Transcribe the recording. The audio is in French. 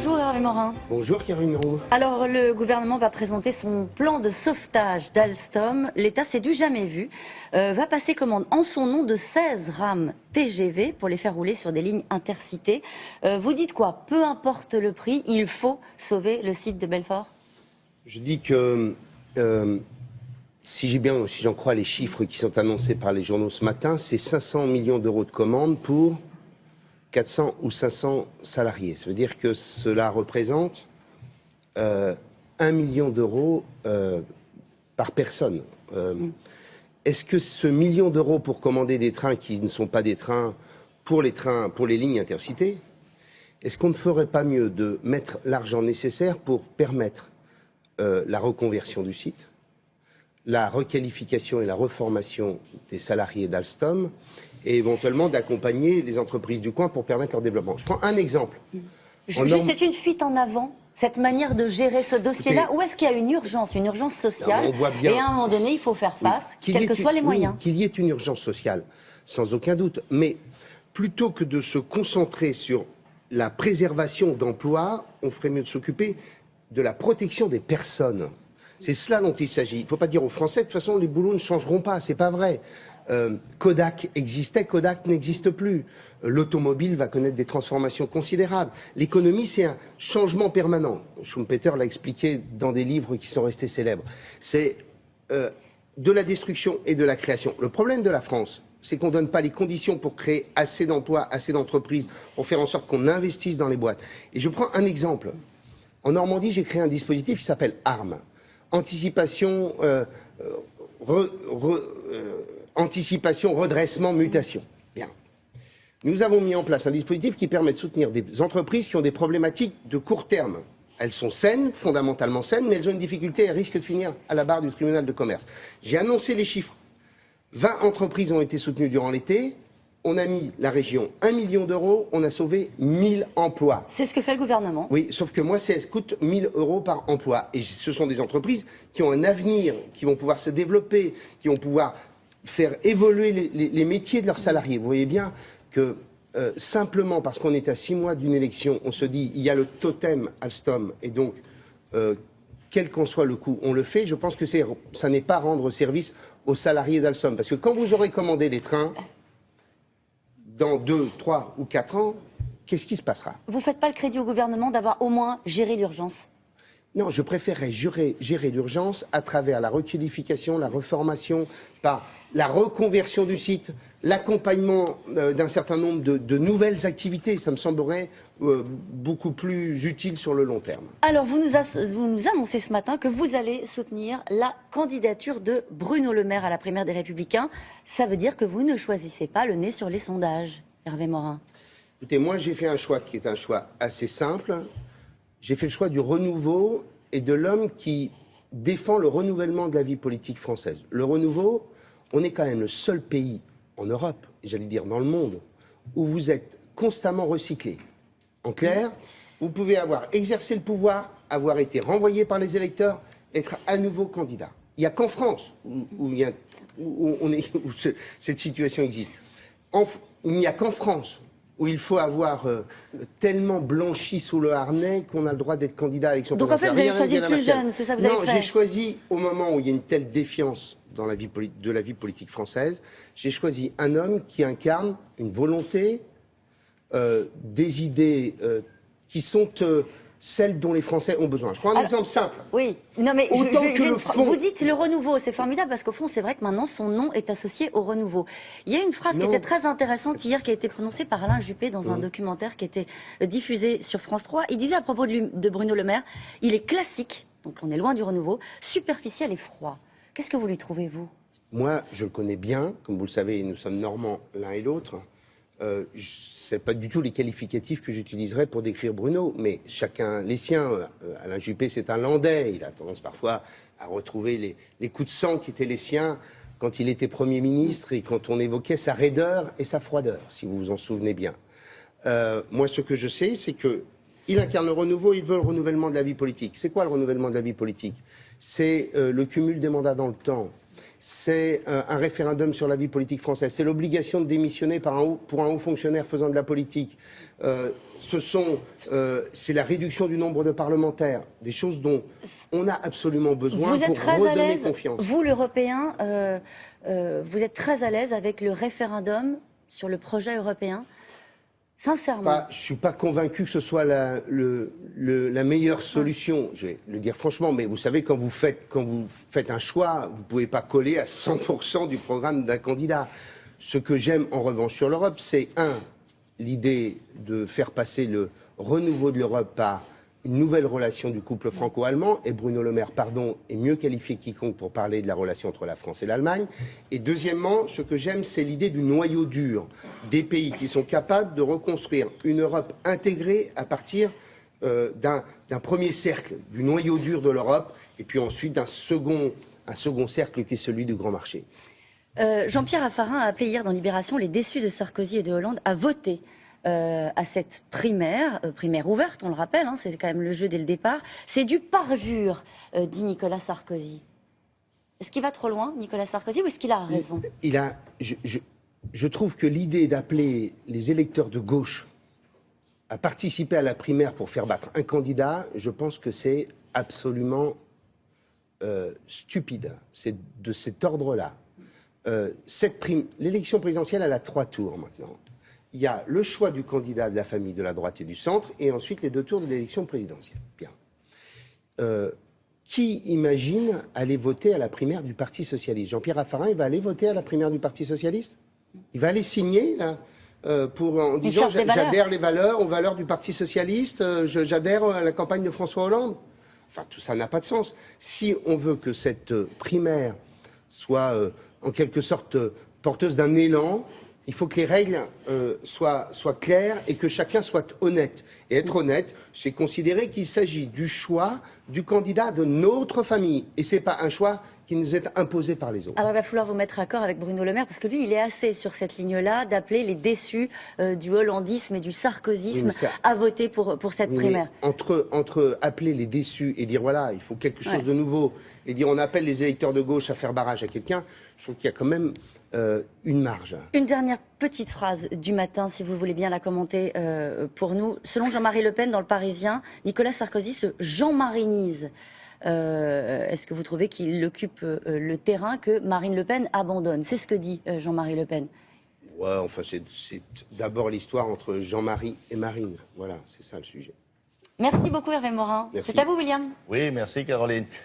Bonjour Hervé Morin. Bonjour Karine Roux. Alors le gouvernement va présenter son plan de sauvetage d'Alstom. L'État, c'est du jamais vu, va passer commande en son nom de 16 rames TGV pour les faire rouler sur des lignes intercités. Vous dites quoi? Peu importe le prix, il faut sauver le site de Belfort? Je dis que si j'en crois les chiffres qui sont annoncés par les journaux ce matin, c'est 500 millions d'euros de commandes pour 400 ou 500 salariés. Ça veut dire que cela représente 1 million d'euros par personne. Est-ce que ce million d'euros pour commander des trains qui ne sont pas des trains pour les lignes intercités, est-ce qu'on ne ferait pas mieux de mettre l'argent nécessaire pour permettre la reconversion du site, la requalification et la reformation des salariés d'Alstom et éventuellement d'accompagner les entreprises du coin pour permettre leur développement? Je prends un exemple. C'est une fuite en avant, cette manière de gérer ce dossier-là. Où est-ce qu'il y a une urgence sociale? Non, on voit bien, et à un moment donné, il faut faire face, quels que soient les moyens. Qu'il y ait une urgence sociale, sans aucun doute. Mais plutôt que de se concentrer sur la préservation d'emplois, on ferait mieux de s'occuper de la protection des personnes. C'est cela dont il s'agit. Il ne faut pas dire aux Français, de toute façon, les boulots ne changeront pas. C'est pas vrai. Kodak existait, Kodak n'existe plus. L'automobile va connaître des transformations considérables. L'économie, c'est un changement permanent. Schumpeter l'a expliqué dans des livres qui sont restés célèbres. C'est de la destruction et de la création. Le problème de la France, c'est qu'on ne donne pas les conditions pour créer assez d'emplois, assez d'entreprises, pour faire en sorte qu'on investisse dans les boîtes. Et je prends un exemple. En Normandie, j'ai créé un dispositif qui s'appelle ARM. Anticipation, redressement, mutation. Bien. Nous avons mis en place un dispositif qui permet de soutenir des entreprises qui ont des problématiques de court terme. Elles sont saines, fondamentalement saines, mais elles ont une difficulté, elles risquent de finir à la barre du tribunal de commerce. J'ai annoncé les chiffres. 20 entreprises ont été soutenues durant l'été. On a mis la région 1 million d'euros, on a sauvé 1000 emplois. C'est ce que fait le gouvernement. Oui, sauf que moi, ça coûte 1000 euros par emploi. Et ce sont des entreprises qui ont un avenir, qui vont pouvoir se développer, qui vont pouvoir faire évoluer les métiers de leurs salariés. Vous voyez bien que simplement parce qu'on est à 6 mois d'une élection, on se dit il y a le totem Alstom et donc quel qu'en soit le coût, on le fait. Je pense que ça n'est pas rendre service aux salariés d'Alstom. Parce que quand vous aurez commandé les trains, dans 2, 3 ou 4 ans, qu'est-ce qui se passera? Vous ne faites pas le crédit au gouvernement d'avoir au moins géré l'urgence? Non, je préférerais gérer l'urgence à travers la requalification, la reformation, par la reconversion du site, l'accompagnement d'un certain nombre de nouvelles activités. Ça me semblerait beaucoup plus utile sur le long terme. Alors, vous nous annoncez ce matin que vous allez soutenir la candidature de Bruno Le Maire à la primaire des Républicains. Ça veut dire que vous ne choisissez pas le nez sur les sondages, Hervé Morin? Écoutez, moi j'ai fait un choix qui est un choix assez simple. J'ai fait le choix du renouveau et de l'homme qui défend le renouvellement de la vie politique française. Le renouveau, on est quand même le seul pays en Europe, et j'allais dire dans le monde, où vous êtes constamment recyclé. En clair, vous pouvez avoir exercé le pouvoir, avoir été renvoyé par les électeurs, être à nouveau candidat. Il n'y a qu'en France où cette situation existe. Il n'y a qu'en France où il faut avoir tellement blanchi sous le harnais qu'on a le droit d'être candidat à l'élection présidentielle. Donc en fait, vous avez choisi le plus jeune, c'est ça que vous avez fait? Non, j'ai choisi, au moment où il y a une telle défiance dans la vie politique française, j'ai choisi un homme qui incarne une volonté, des idées qui sont celles dont les Français ont besoin. Je prends un exemple simple. Oui, non mais fond... vous dites le renouveau, c'est formidable parce qu'au fond, c'est vrai que maintenant son nom est associé au renouveau. Il y a une phrase qui était très intéressante hier qui a été prononcée par Alain Juppé dans un documentaire qui était diffusé sur France 3. Il disait à propos de Bruno Le Maire, il est classique, donc on est loin du renouveau, superficiel et froid. Qu'est-ce que vous lui trouvez, vous? Moi, je le connais bien, comme vous le savez, nous sommes normands l'un et l'autre. Ce n'est pas du tout les qualificatifs que j'utiliserais pour décrire Bruno, mais chacun les siens. Alain Juppé, c'est un Landais. Il a tendance parfois à retrouver les coups de sang qui étaient les siens quand il était Premier ministre et quand on évoquait sa raideur et sa froideur, si vous vous en souvenez bien. Moi, ce que je sais, c'est qu'il incarne le renouveau, il veut le renouvellement de la vie politique. C'est quoi le renouvellement de la vie politique? C'est le cumul des mandats dans le temps. c'est un référendum sur la vie politique française, c'est l'obligation de démissionner pour un haut fonctionnaire faisant de la politique, c'est la réduction du nombre de parlementaires, des choses dont on a absolument besoin pour redonner confiance. Vous, l'Européen, vous êtes très à l'aise avec le référendum sur le projet européen? Sincèrement. Je ne suis pas convaincu que ce soit la meilleure solution. Je vais le dire franchement, mais vous savez, quand vous faites un choix, vous ne pouvez pas coller à 100% du programme d'un candidat. Ce que j'aime en revanche sur l'Europe, c'est l'idée de faire passer le renouveau de l'Europe par une nouvelle relation du couple franco-allemand, et Bruno Le Maire, est mieux qualifié que quiconque pour parler de la relation entre la France et l'Allemagne. Et deuxièmement, ce que j'aime, c'est l'idée du noyau dur, des pays qui sont capables de reconstruire une Europe intégrée à partir d'un premier cercle, du noyau dur de l'Europe, et puis ensuite d'un second cercle qui est celui du grand marché. Jean-Pierre Raffarin a appelé hier dans Libération les déçus de Sarkozy et de Hollande à voter à cette primaire ouverte, on le rappelle, c'est quand même le jeu dès le départ. C'est du parjure, dit Nicolas Sarkozy. Est-ce qu'il va trop loin, Nicolas Sarkozy, ou est-ce qu'il a raison? Je trouve que l'idée d'appeler les électeurs de gauche à participer à la primaire pour faire battre un candidat, je pense que c'est absolument stupide. C'est de cet ordre-là. L'élection présidentielle, elle a 3 tours maintenant. Il y a le choix du candidat de la famille de la droite et du centre, et ensuite les 2 tours de l'élection présidentielle. Bien. Qui imagine aller voter à la primaire du Parti socialiste? Jean-Pierre Raffarin, il va aller voter à la primaire du Parti socialiste? Il va aller signer, là, en disant j'adhère aux valeurs du Parti socialiste, j'adhère à la campagne de François Hollande? Enfin, tout ça n'a pas de sens. Si on veut que cette primaire soit en quelque sorte porteuse d'un élan, il faut que les règles soient claires et que chacun soit honnête. Et être honnête, c'est considérer qu'il s'agit du choix du candidat de notre famille. Et ce n'est pas un choix qui nous est imposé par les autres. Alors il va falloir vous mettre d'accord avec Bruno Le Maire, parce que lui, il est assez sur cette ligne-là d'appeler les déçus du hollandisme et du sarkozysme à voter pour cette primaire. Entre appeler les déçus et dire voilà, il faut quelque chose de nouveau, et dire on appelle les électeurs de gauche à faire barrage à quelqu'un, je trouve qu'il y a quand même une marge. Une dernière petite phrase du matin, si vous voulez bien la commenter pour nous. Selon Jean-Marie Le Pen dans Le Parisien, Nicolas Sarkozy se Jean-Marinise. Est-ce que vous trouvez qu'il occupe le terrain que Marine Le Pen abandonne? C'est ce que dit Jean-Marie Le Pen. Ouais, enfin, c'est d'abord l'histoire entre Jean-Marie et Marine. Voilà, c'est ça le sujet. Merci beaucoup Hervé Morin. C'est à vous, William. Oui, merci Caroline.